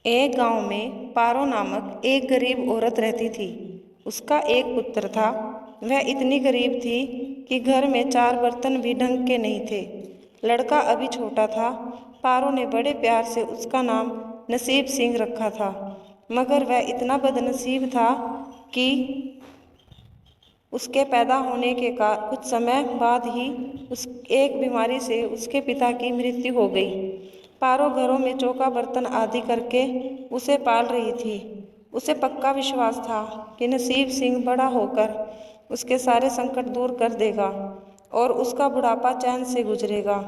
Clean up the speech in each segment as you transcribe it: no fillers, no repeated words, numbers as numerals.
एक गांव में पारो नामक एक गरीब औरत रहती थी। उसका एक पुत्र था। वह इतनी गरीब थी कि घर में 4 बर्तन भी ढंग के नहीं थे। लड़का अभी छोटा था। पारो ने बड़े प्यार से उसका नाम नसीब सिंह रखा था। मगर वह इतना बदनसीब था कि उसके पैदा होने के कुछ समय बाद ही उस एक बीमारी से उसके पिता की मृत्यु हो गई। पारो घरों में चौका बर्तन आदि करके उसे पाल रही थी। उसे पक्का विश्वास था कि नसीब सिंह बड़ा होकर उसके सारे संकट दूर कर देगा और उसका बुढ़ापा चैन से गुजरेगा।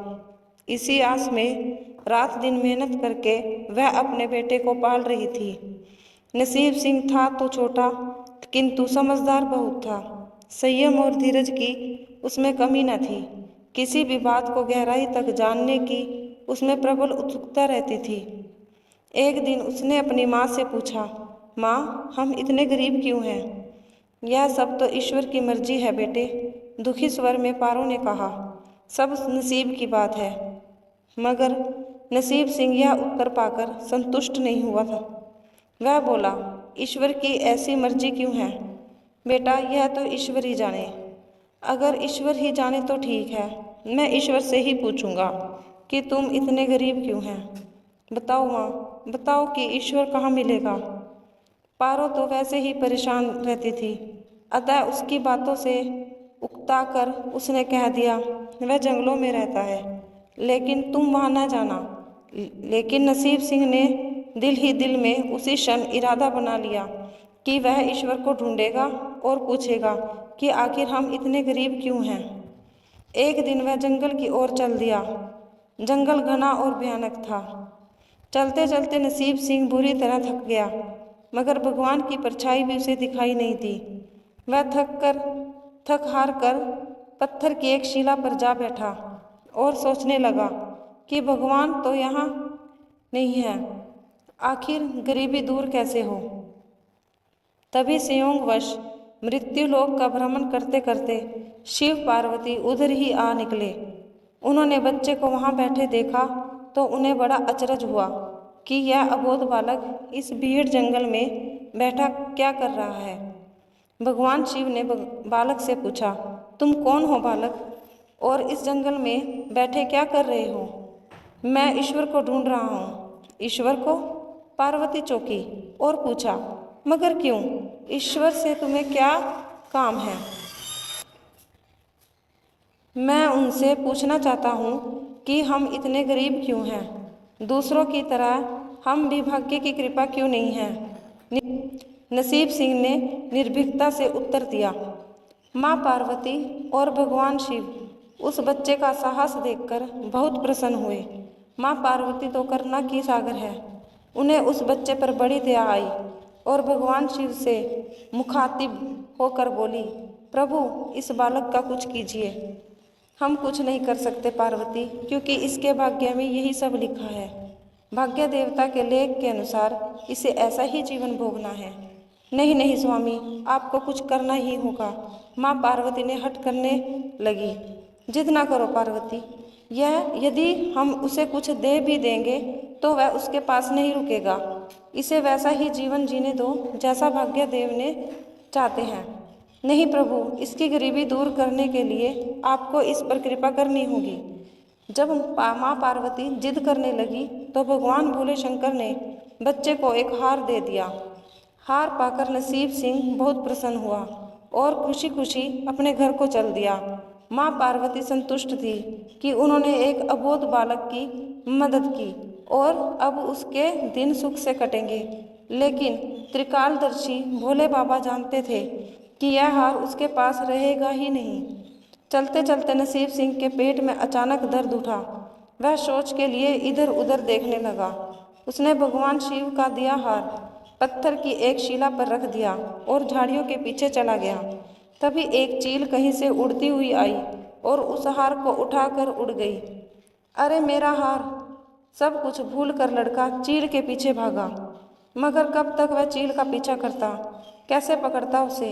इसी आस में रात दिन मेहनत करके वह अपने बेटे को पाल रही थी। नसीब सिंह था तो छोटा, किंतु समझदार बहुत था। संयम और धीरज की उसमें कमी न थी। किसी भी बात को गहराई तक जानने की उसमें प्रबल उत्सुकता रहती थी। एक दिन उसने अपनी माँ से पूछा, माँ, हम इतने गरीब क्यों हैं? यह सब तो ईश्वर की मर्जी है बेटे, दुखी स्वर में पारो ने कहा। सब नसीब की बात है। मगर नसीब सिंह यह उत्तर पाकर संतुष्ट नहीं हुआ था। वह बोला, ईश्वर की ऐसी मर्जी क्यों है? बेटा, यह तो ईश्वर ही जाने। अगर ईश्वर ही जाने तो ठीक है, मैं ईश्वर से ही पूछूंगा कि तुम इतने गरीब क्यों हैं। बताओ माँ, बताओ कि ईश्वर कहाँ मिलेगा। पारो तो वैसे ही परेशान रहती थी, अतः उसकी बातों से उकता कर उसने कह दिया, वह जंगलों में रहता है, लेकिन तुम वहाँ न जाना। लेकिन नसीब सिंह ने दिल ही दिल में उसी क्षण इरादा बना लिया कि वह ईश्वर को ढूंढेगा और पूछेगा कि आखिर हम इतने गरीब क्यों हैं। एक दिन वह जंगल की ओर चल दिया। जंगल घना और भयानक था। चलते चलते नसीब सिंह बुरी तरह थक गया, मगर भगवान की परछाई भी उसे दिखाई नहीं दी। वह थक हार कर पत्थर की एक शिला पर जा बैठा और सोचने लगा कि भगवान तो यहाँ नहीं है, आखिर गरीबी दूर कैसे हो। तभी संयोगवश मृत्युलोक का भ्रमण करते करते शिव पार्वती उधर ही आ निकले। उन्होंने बच्चे को वहाँ बैठे देखा तो उन्हें बड़ा अचरज हुआ कि यह अबोध बालक इस भीड़ जंगल में बैठा क्या कर रहा है। भगवान शिव ने बालक से पूछा, तुम कौन हो बालक, और इस जंगल में बैठे क्या कर रहे हो? मैं ईश्वर को ढूंढ रहा हूँ। ईश्वर को? पार्वती चौंकी और पूछा, मगर क्यों? ईश्वर से तुम्हें क्या काम है? मैं उनसे पूछना चाहता हूँ कि हम इतने गरीब क्यों हैं? दूसरों की तरह हम भी भाग्य की कृपा क्यों नहीं है? नसीब सिंह ने निर्भीकता से उत्तर दिया। माँ पार्वती और भगवान शिव उस बच्चे का साहस देखकर बहुत प्रसन्न हुए। माँ पार्वती तो करुणा की सागर है, उन्हें उस बच्चे पर बड़ी दया आई और भगवान शिव से मुखातिब होकर बोली, प्रभु, इस बालक का कुछ कीजिए। हम कुछ नहीं कर सकते पार्वती, क्योंकि इसके भाग्य में यही सब लिखा है। भाग्य देवता के लेख के अनुसार इसे ऐसा ही जीवन भोगना है। नहीं नहीं स्वामी, आपको कुछ करना ही होगा। माँ पार्वती ने हठ करने लगी। जिद ना करो पार्वती, यदि हम उसे कुछ दे भी देंगे तो वह उसके पास नहीं रुकेगा। इसे वैसा ही जीवन जीने दो जैसा भाग्य देव ने चाहते हैं। नहीं प्रभु, इसकी गरीबी दूर करने के लिए आपको इस पर कृपा करनी होगी। जब माँ पार्वती जिद करने लगी तो भगवान भोले शंकर ने बच्चे को एक हार दे दिया। हार पाकर नसीब सिंह बहुत प्रसन्न हुआ और खुशी खुशी अपने घर को चल दिया। माँ पार्वती संतुष्ट थी कि उन्होंने एक अबोध बालक की मदद की और अब उसके दिन सुख से कटेंगे। लेकिन त्रिकालदर्शी भोले बाबा जानते थे कि यह हार उसके पास रहेगा ही नहीं। चलते चलते नसीब सिंह के पेट में अचानक दर्द उठा। वह सोच के लिए इधर उधर देखने लगा। उसने भगवान शिव का दिया हार पत्थर की एक शिला पर रख दिया और झाड़ियों के पीछे चला गया। तभी एक चील कहीं से उड़ती हुई आई और उस हार को उठाकर उड़ गई। अरे मेरा हार! सब कुछ भूल कर लड़का चील के पीछे भागा। मगर कब तक वह चील का पीछा करता, कैसे पकड़ता उसे?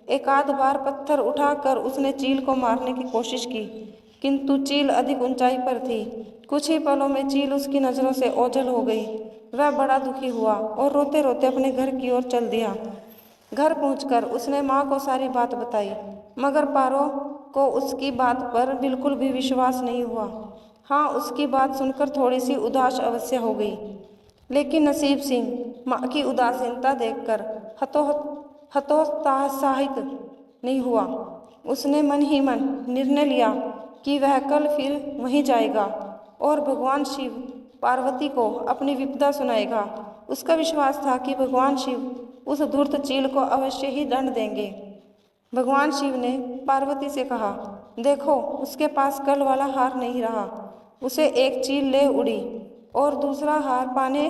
एक आध बार पत्थर उठाकर उसने चील को मारने की कोशिश की, किंतु चील अधिक ऊंचाई पर थी। कुछ ही पलों में चील उसकी नज़रों से ओझल हो गई। वह बड़ा दुखी हुआ और रोते रोते अपने घर की ओर चल दिया। घर पहुंचकर उसने माँ को सारी बात बताई, मगर पारो को उसकी बात पर बिल्कुल भी विश्वास नहीं हुआ। हाँ, उसकी बात सुनकर थोड़ी सी उदास अवश्य हो गई, लेकिन नसीब सिंह माँ की उदासीनता देखकर हतोत्साहित नहीं हुआ। उसने मन ही मन निर्णय लिया कि वह कल फिर वहीं जाएगा और भगवान शिव पार्वती को अपनी विपदा सुनाएगा। उसका विश्वास था कि भगवान शिव उस धूर्त चील को अवश्य ही दंड देंगे। भगवान शिव ने पार्वती से कहा, देखो, उसके पास कल वाला हार नहीं रहा। उसे एक चील ले उड़ी और दूसरा हार पाने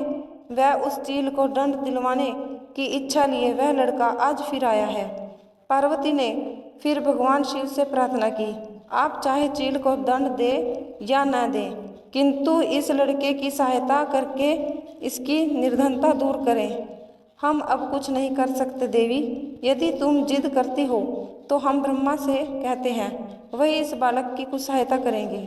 वह उस चील को दंड दिलवाने की इच्छा लिए वह लड़का आज फिर आया है। पार्वती ने फिर भगवान शिव से प्रार्थना की, आप चाहे चील को दंड दे या न दे, किंतु इस लड़के की सहायता करके इसकी निर्धनता दूर करें। हम अब कुछ नहीं कर सकते देवी, यदि तुम जिद करती हो तो हम ब्रह्मा से कहते हैं, वही इस बालक की कुछ सहायता करेंगे।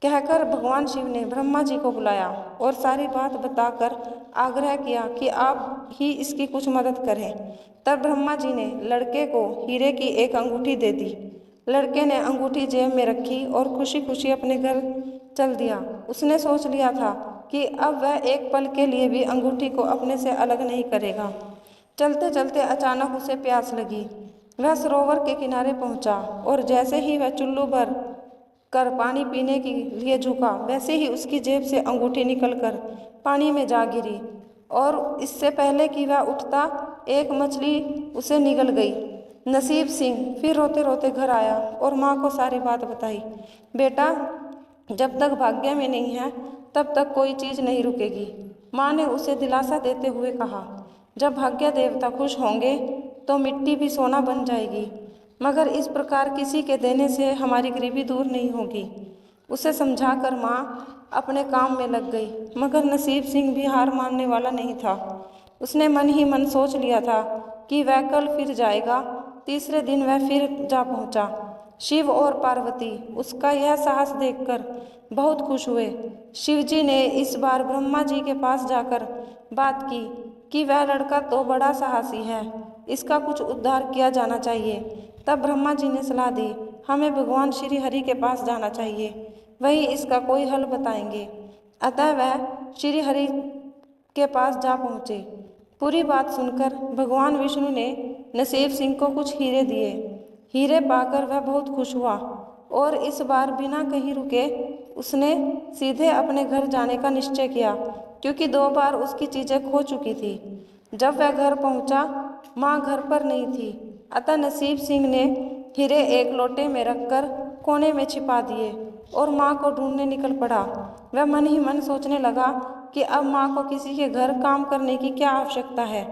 कहकर भगवान शिव ने ब्रह्मा जी को बुलाया और सारी बात बताकर आग्रह किया कि आप ही इसकी कुछ मदद करें। तब ब्रह्मा जी ने लड़के को हीरे की एक अंगूठी दे दी। लड़के ने अंगूठी जेब में रखी और खुशी खुशी अपने घर चल दिया। उसने सोच लिया था कि अब वह एक पल के लिए भी अंगूठी को अपने से अलग नहीं करेगा। चलते चलते अचानक उसे प्यास लगी। वह सरोवर के किनारे पहुंचा और जैसे ही वह चुल्लू भर कर पानी पीने के लिए झुका, वैसे ही उसकी जेब से अंगूठी निकलकर पानी में जा गिरी और इससे पहले कि वह उठता एक मछली उसे निगल गई। नसीब सिंह फिर रोते रोते घर आया और माँ को सारी बात बताई। बेटा, जब तक भाग्य में नहीं है तब तक कोई चीज़ नहीं रुकेगी। माँ ने उसे दिलासा देते हुए कहा, जब भाग्य देवता खुश होंगे तो मिट्टी भी सोना बन जाएगी, मगर इस प्रकार किसी के देने से हमारी गरीबी दूर नहीं होगी। उसे समझाकर माँ अपने काम में लग गई, मगर नसीब सिंह भी हार मानने वाला नहीं था। उसने मन ही मन सोच लिया था कि वह कल फिर जाएगा। तीसरे दिन वह फिर जा पहुंचा। शिव और पार्वती उसका यह साहस देखकर बहुत खुश हुए। शिवजी ने इस बार ब्रह्मा जी के पास जाकर बात की कि वह लड़का तो बड़ा साहसी है, इसका कुछ उद्धार किया जाना चाहिए। तब ब्रह्मा जी ने सलाह दी, हमें भगवान श्री हरि के पास जाना चाहिए, वही इसका कोई हल बताएंगे। अतः वह श्री हरि के पास जा पहुँचे। पूरी बात सुनकर भगवान विष्णु ने नसीब सिंह को कुछ हीरे दिए। हीरे पाकर वह बहुत खुश हुआ और इस बार बिना कहीं रुके उसने सीधे अपने घर जाने का निश्चय किया, क्योंकि 2 बार उसकी चीज़ें खो चुकी थी। जब वह घर पहुंचा, माँ घर पर नहीं थी। अतः नसीब सिंह ने हीरे एक लोटे में रखकर कोने में छिपा दिए और माँ को ढूंढने निकल पड़ा। वह मन ही मन सोचने लगा कि अब माँ को किसी के घर काम करने की क्या आवश्यकता है,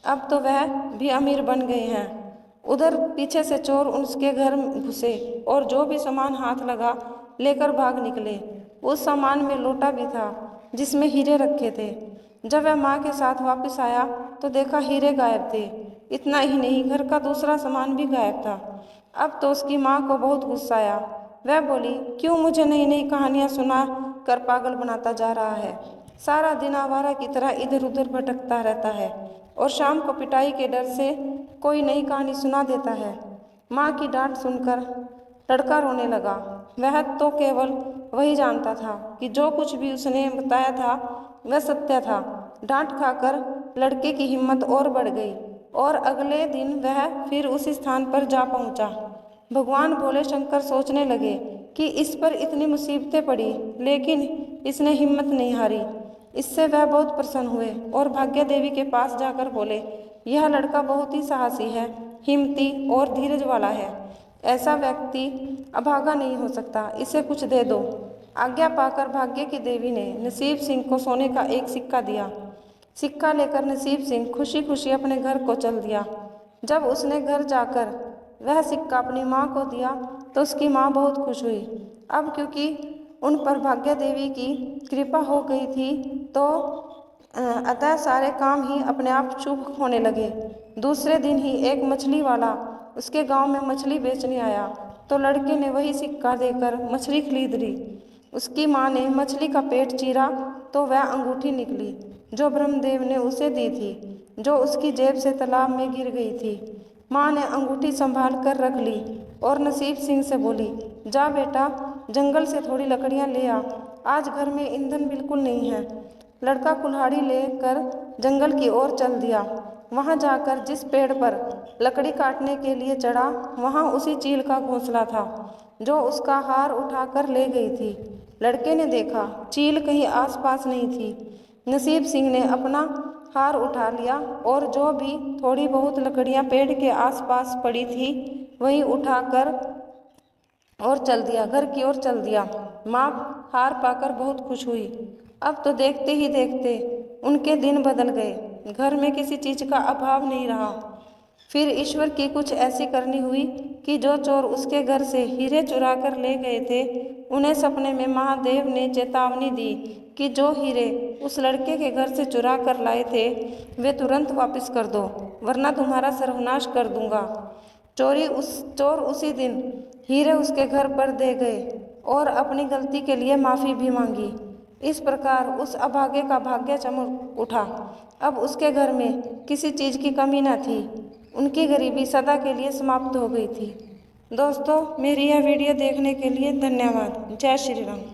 अब तो वह भी अमीर बन गए हैं। उधर पीछे से चोर उसके घर घुसे और जो भी सामान हाथ लगा लेकर भाग निकले। उस सामान में लोटा भी था जिसमें हीरे रखे थे। जब वह माँ के साथ वापस आया तो देखा हीरे गायब थे। इतना ही नहीं, घर का दूसरा सामान भी गायब था। अब तो उसकी माँ को बहुत गुस्सा आया। वह बोली, क्यों मुझे नई नई कहानियाँ सुना कर पागल बनाता जा रहा है। सारा दिन आवारा की तरह इधर उधर भटकता रहता है और शाम को पिटाई के डर से कोई नई कहानी सुना देता है। माँ की डांट सुनकर लड़का रोने लगा। वह तो केवल वही जानता था कि जो कुछ भी उसने बताया था वह सत्य था। डांट खाकर लड़के की हिम्मत और बढ़ गई और अगले दिन वह फिर उस स्थान पर जा पहुंचा। भगवान भोले शंकर सोचने लगे कि इस पर इतनी मुसीबतें पड़ी, लेकिन इसने हिम्मत नहीं हारी। इससे वह बहुत प्रसन्न हुए और भाग्य देवी के पास जाकर बोले, यह लड़का बहुत ही साहसी है, हिम्मती और धीरज वाला है। ऐसा व्यक्ति अभागा नहीं हो सकता, इसे कुछ दे दो। आज्ञा पाकर भाग्य की देवी ने नसीब सिंह को सोने का एक सिक्का दिया। सिक्का लेकर नसीब सिंह खुशी खुशी अपने घर को चल दिया। जब उसने घर जाकर वह सिक्का अपनी माँ को दिया तो उसकी माँ बहुत खुश हुई। अब क्योंकि उन पर भाग्य देवी की कृपा हो गई थी तो अतः सारे काम ही अपने आप शुभ होने लगे। दूसरे दिन ही एक मछली वाला उसके गांव में मछली बेचने आया तो लड़के ने वही सिक्का देकर मछली खरीद ली। उसकी माँ ने मछली का पेट चीरा तो वह अंगूठी निकली जो ब्रह्मदेव ने उसे दी थी, जो उसकी जेब से तालाब में गिर गई थी। माँ ने अंगूठी संभाल कर रख ली और नसीब सिंह से बोली, जा बेटा, जंगल से थोड़ी लकड़ियाँ ले आ, आज घर में ईंधन बिल्कुल नहीं है। लड़का कुल्हाड़ी लेकर जंगल की ओर चल दिया। वहाँ जाकर जिस पेड़ पर लकड़ी काटने के लिए चढ़ा, वहाँ उसी चील का घोंसला था जो उसका हार उठाकर ले गई थी। लड़के ने देखा चील कहीं आसपास नहीं थी। नसीब सिंह ने अपना हार उठा लिया और जो भी थोड़ी बहुत लकड़ियाँ पेड़ के आसपास पड़ी थी वहीं उठाकर और चल दिया, घर की ओर चल दिया। माँ हार पाकर बहुत खुश हुई। अब तो देखते ही देखते उनके दिन बदल गए। घर में किसी चीज का अभाव नहीं रहा। फिर ईश्वर की कुछ ऐसी करनी हुई कि जो चोर उसके घर से हीरे चुरा कर ले गए थे, उन्हें सपने में महादेव ने चेतावनी दी कि जो हीरे उस लड़के के घर से चुरा कर लाए थे वे तुरंत वापस कर दो, वरना तुम्हारा सर्वनाश कर दूंगा। चोर उसी दिन हीरे उसके घर पर दे गए और अपनी गलती के लिए माफ़ी भी मांगी। इस प्रकार उस अभागे का भाग्य चमक उठा। अब उसके घर में किसी चीज़ की कमी न थी। उनकी गरीबी सदा के लिए समाप्त हो गई थी। दोस्तों, मेरी यह वीडियो देखने के लिए धन्यवाद। जय श्री राम।